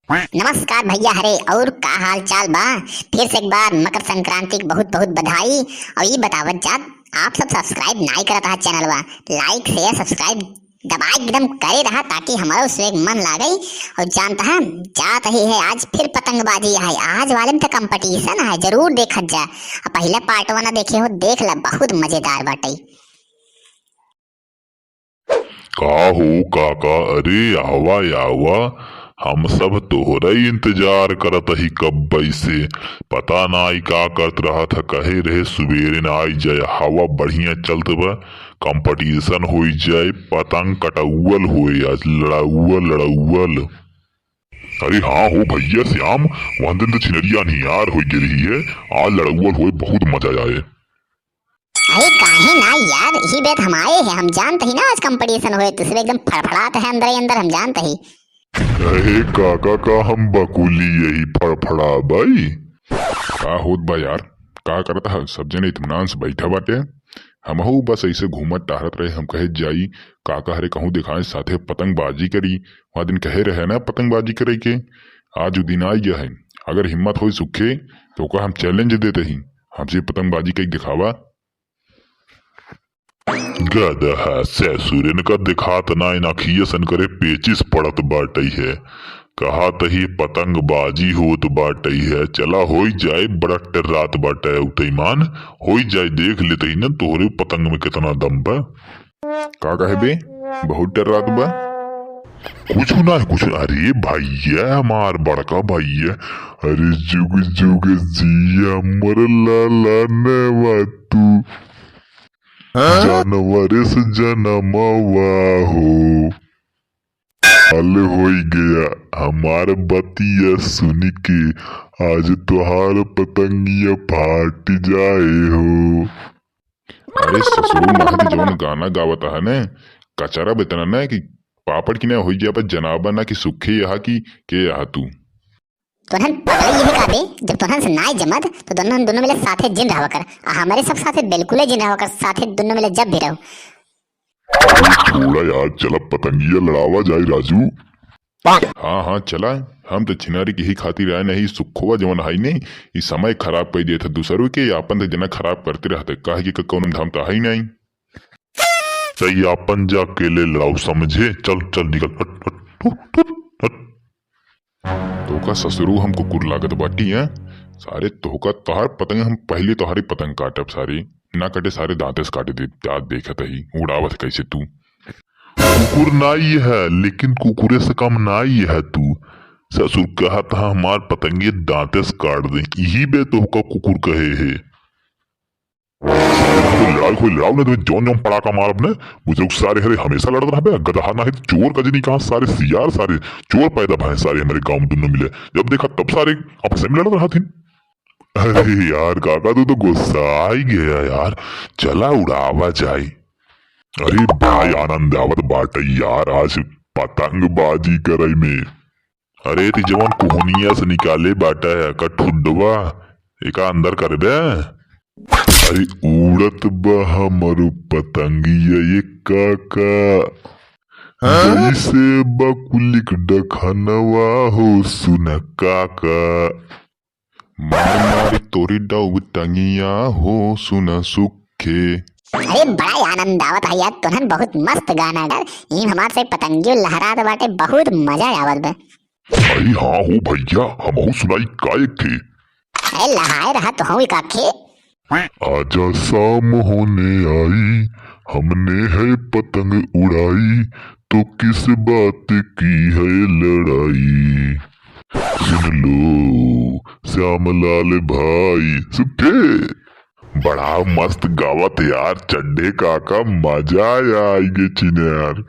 नमस्कार भैया हरे और का हाल चाल बा। फिर से एक बार मकर संक्रांति की बहुत बहुत बधाई। और ये बतावत जात आप सब सब्सक्राइब नहीं करत रहा चैनल बा, लाइक शेयर सब्सक्राइब दबा एकदम करे रहा ताकि हमारा उसमें मन लागे। और जानता है जात ही है आज फिर पतंगबाजी है, आज वाले में तो कंपटीशन है, जरूर देखत जा। पहले पार्ट वन देखे हो देख ला, बहुत मजेदार बाटे। का हो काका, अरे आवा आवा, हम सब तोहरा ही इंतजार करत ही कब से। पता ना आई का करत रहा था, कहे रहे सुबेरे ना आई जाए, हवा बढ़िया चलत बा, कंपटीशन हो जाए, पतंग कटौल होए, आज लड़ौल लड़ौल। अरे हाँ हो भैया श्याम, वह दिन तो छिनरिया निहार हो रही है, आज लड़ौल होए, बहुत मजा आए। अरे काहे ना यार, यही बात हमारे है, हम जानते ही ना आज कंपटीशन हुए तो एकदम फड़फड़ाते हैं अंदर ही अंदर, हम जानते ही। अरे काका का हम बकुली यही फड़फड़ा भाई। का होत बा यार, का करता है, सब जने इत्मीनान से बैठा बाटे, हमहू बस ऐसे घूमत टहरत रहे। हम कहे जाई काका हरे कहूँ दिखाए साथे पतंगबाजी करी, वह दिन कहे रहे ना पतंगबाजी करे के, आज वो दिन आई गया है। अगर हिम्मत हो सुखे तो का हम चैलेंज देते ही, हमसे पतंगबाजी कई दिखावा। गदहा ससुरन का दिखात ना नखियसन करे, पेचिस पड़त बाटई है, कहा तही पतंगबाजी होत बाटई है। चला हो जाए, बड़ा रात बाटे उतईमान हो जाए, देख लेते ही ना तोहरे पतंग में कितना दम बा। का कहे बे, बहुत डर रात बा। कुछ ना है कुछ, अरे भैया हमार बड़का भैया, अरे जुग जुग जिया मर लाला नेवा तू, जानवर से जनमवा हो। हाल हो गया हमार बतिया सुन के, आज तुहार पतंगिया फाट जाए हो। अरे ससुर महत जौन गाना गावता है ने, कचरा बेतना ना कि पापड़ की ना हो जाए जनाबा ना कि सुखे यहाँ की के यहाँ तू। तोहन पगला ये का बे, जब तोहन से नाई जमत तो दोनों मिले साथे जिन रहा कर, हमारे सब साथे बिल्कुल जिन रहा कर, साथे दोनों मिले जब भी रहो। छोड़ा यार, चला पतंगिया लड़ावा जाए राजू। हाँ हाँ चला, हम तो छिनारी की ही खातिर आए नहीं, सुखोवा जवन हाई नहीं, ये समय खराब कर दिया था दूसरों के, आपन तो जना खराब करते रहते, काहे की कौन धाम तो हाई नहीं। सही आपन जा अकेले लड़ाओ समझे, चल चल निकल, हट हट हट हट। तो का ससुरु हम कुकुर लागत बाटी है सारे, तो का तोहार पतंग हम पहले तोहारी पतंग काटब सारी, ना कटे सारे दांते से काटे दे, देखत ही उड़ावत कैसे तू। कुकुर नाई है लेकिन कुकुरे से कम नाई है तू। ससुर कहा था हमार पतंगे दांते से काट दे, यही बे तो का कुकुर कहे है। कोई लड़ाओ ना, तुम्हें जौन जौन पड़ाका मार अपने, मुझे सारे हरे हमेशा लड़ रहा है, गदहा ना है चोर का जनी, कहा सारे सियार सारे चोर पैदा भाई सारे हमारे गांव में दोनों मिले, जब देखा तब सारे आपस में लड़ रहा थे। अरे यार काका तू तो गुस्सा ही गया यार, चला उड़ावा जाए। अरे भाई आनंद आवत बाटे यार, आज पतंगबाजी करई में। अरे ती जवान कोहनिया से निकाले बाटा है का ठुडवा, एका अंदर कर दे। अरे उड़त बा हमरो पतंगिया ये काका, जैसे बकुलिक डखनवा हो सुन काका, मार मार तोरी डाउ टंगिया हो सुन सुखे। अरे बड़ा आनंद आवत है यार, तोहन बहुत मस्त गाना डाल, ये हमार से पतंगियों लहरात बाटे, बहुत मजा आवत बा। अरे हाँ हो भैया, हमहू सुनाई कायक थे। अरे लहाए रहा तो हूँ काके। आजा शाम होने आई, हमने है पतंग उड़ाई, तो किस बात की है लड़ाई। सुन लो श्यामलाल भाई सुखे, बड़ा मस्त गावत यार, चड्डे काका मजा आएगी चिने यार।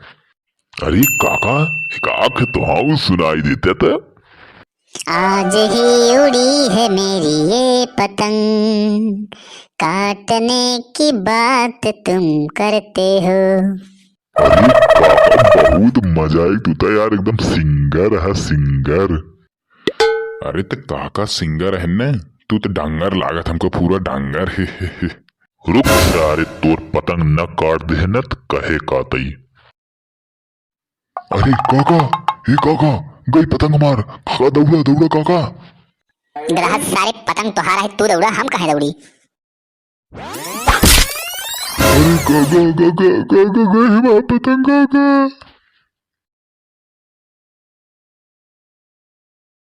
अरे काका एक आंख तो हाँ सुनाई देते थे। आज ही उड़ी है मेरी ये पतंग, काटने की बात तुम करते हो। अरे काका बहुत मजा आई, तू तो यार एकदम सिंगर है सिंगर। अरे तो काका सिंगर है न, तू तो डांगर लागत हमको पूरा डांगर है। रुक सारे तोर पतंग न काट दे न तो कहे कातई। अरे काका, हे काका गई पतंग मार। काका दौड़ा दौड़ा काका। ग्राहक सारे पतंग तोहारा है, तू दौड़ा, हम कहे दौड़ी। अरे काका काका काका गई हमारा पतंग काका।